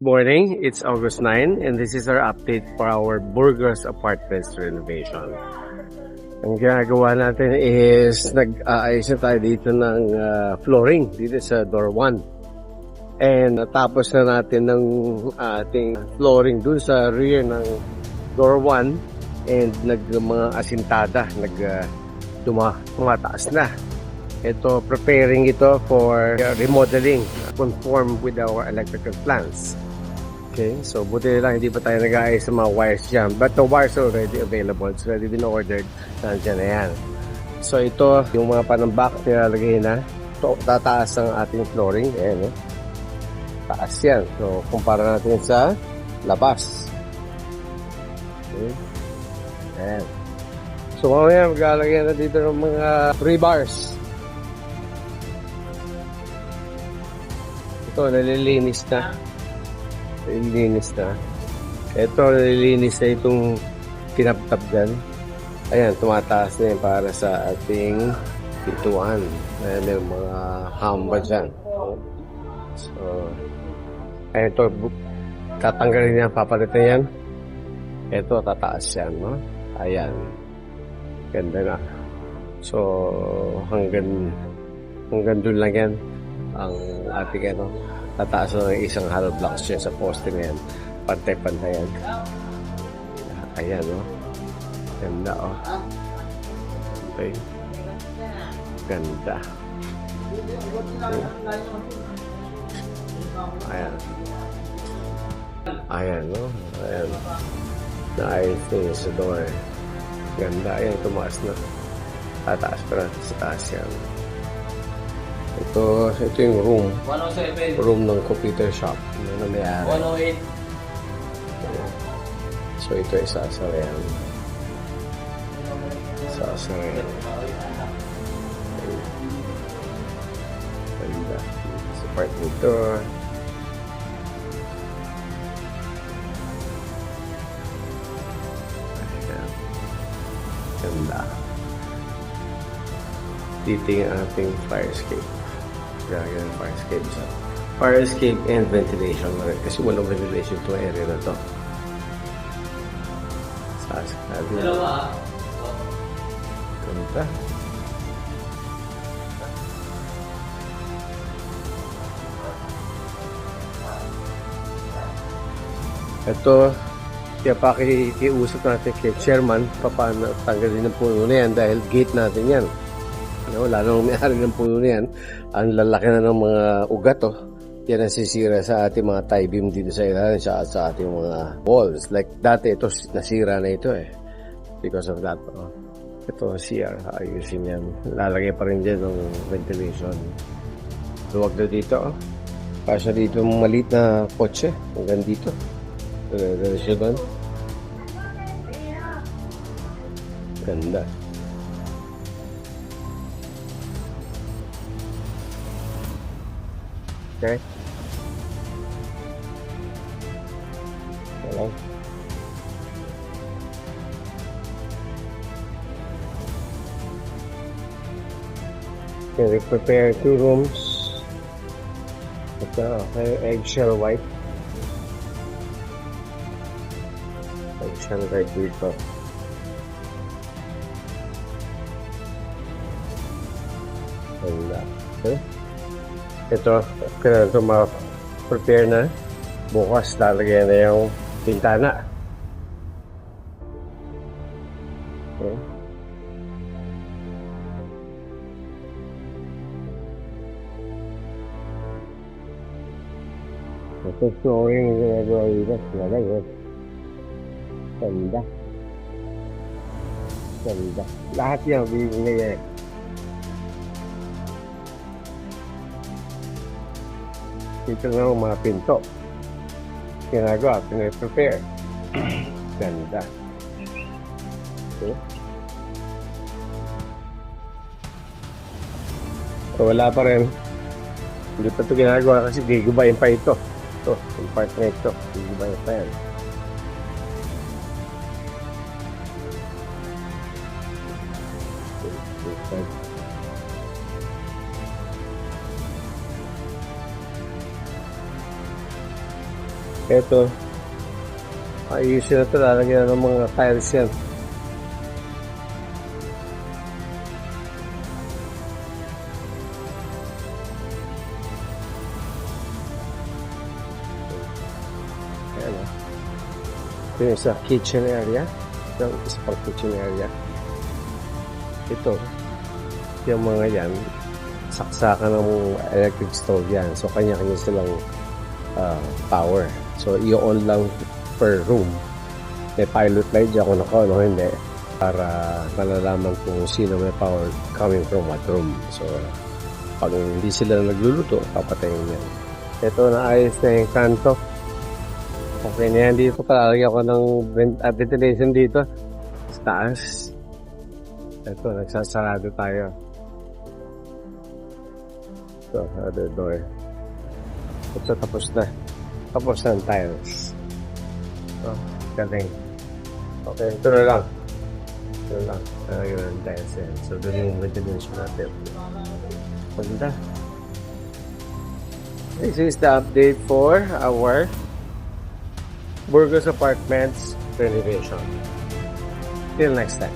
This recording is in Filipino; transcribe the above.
Morning, it's August 9 and this is our update for our Burgos Apartments renovation. Ang ginagawa natin is nag-aayos na tayo dito ng flooring dito sa door 1. And natapos na natin ng ating flooring dun sa rear ng door 1 and mga asintada, tumataas na. Ito, preparing ito for remodeling, conform with our electrical plans. Okay, so buti lang hindi pa tayo nag-aayos sa mga wires dyan. But the wires are already available. It's already been ordered. Nandiyan na yan. So ito, yung mga panambak nilalagay na. So, tataas ang ating flooring. Ayan, taas yan. So, kumpara natin sa labas. Okay. Ayan. So, mamaya maglalagay na dito ng mga rebars. Ito, nalilinis na. Nalilinis na. Ito, nalilinis na itong kinaptap dyan. Ayan, tumataas na yan para sa ating pituan. Ayan, may mga hamba dyan. So, ayan ito, tatanggalin yan, papalitan yan. Ito, tataas yan, no? Ayan. Ganda na. So, hanggang doon lang yan ang ating tataas na ng isang hollow blocks dyan sa poste na yan. Pantay-pantay yan. Ayan, no? Ganda, oh. Okay. Ganda. Ayan. Ayan, no? Ayan. Naayos na yun sa door. Ganda. Ayan, tumaas na. Tataas pa na sa taas yan. Ito yung room. 107. Room ng computer shop. Ano na may-ari. 108. So ito ay sasarayan. Sasarayan. Ganda. Sa part nito. Ayan. Ganda. Dito yung ating fire escape. Gagawin ng fire escape siya. Fire escape and ventilation. Kasi walang ventilation itong area na to. Sasabi na. Dalawa. Ganda. Ito, kaya pakikiusap natin kay chairman paano tanggalin ng puno na yan dahil gate natin yan. Wala nang may-ari ng puno na yan. Ang lalaki na ng mga ugat, oh. Yan ang sisira sa ating mga tie beam dito sa ilalim sa ating mga walls. Like dati, ito nasira na ito eh. Because of that, oh. Ito CR, ayusin yan. Lalagay pa rin dyan ng ventilation. Luwag na dito, oh. Kasya dito maliit na kotse. Hanggang dito. Siya doon. Ganda. Okay. Hello. Okay, we prepare 2 rooms. Ito, okay, eggshell white. Eggshell white dito. Okay. Ito, kailangan ito ma-prepare na. Bukas, lalagyan na yung pintana. Okay. Ito, flooring yung ginagawa dito. Lalagyan. Ganda. Ganda. Lahat yan, bibigay yan. Dito na ang mga pinto. Ginagawa, pinaprepare. Ganda. Okay. So, wala pa rin. Hindi pa ito ginagawa kasi gigubayin pa ito. Ito, yung part na ito. Gigubayin pa yan. Okay. Ito, ayusin na ito, lalagyan ng mga tiles yan. Ayan o. Ito yung sa kitchen area. Ito yung isa pang kitchen area. Ito, yung mga yan, saksakan ng electric stove yan. So, kanya-kanya silang power. So, i-on lang per room. May pilot light dyan kung naka-on o hindi. Para malalaman kung sino may power coming from what room. So, pag hindi sila nagluluto, papatayin yan. Ito, naayos na yung kanto. Okay na yan dito. Palalagyan ko ng ventilation dito. Sa taas. Ito, nagsasarado tayo. Ito, other door. Ito, tapos na. Tapos na ang tiles. Oh, galing. Okay, ito na lang. Ito na lang. Nalagyan ng tiles yan. So, doon yung ventilation natin. Paganda. This is the update for our Burgos Apartments renovation. Till next time.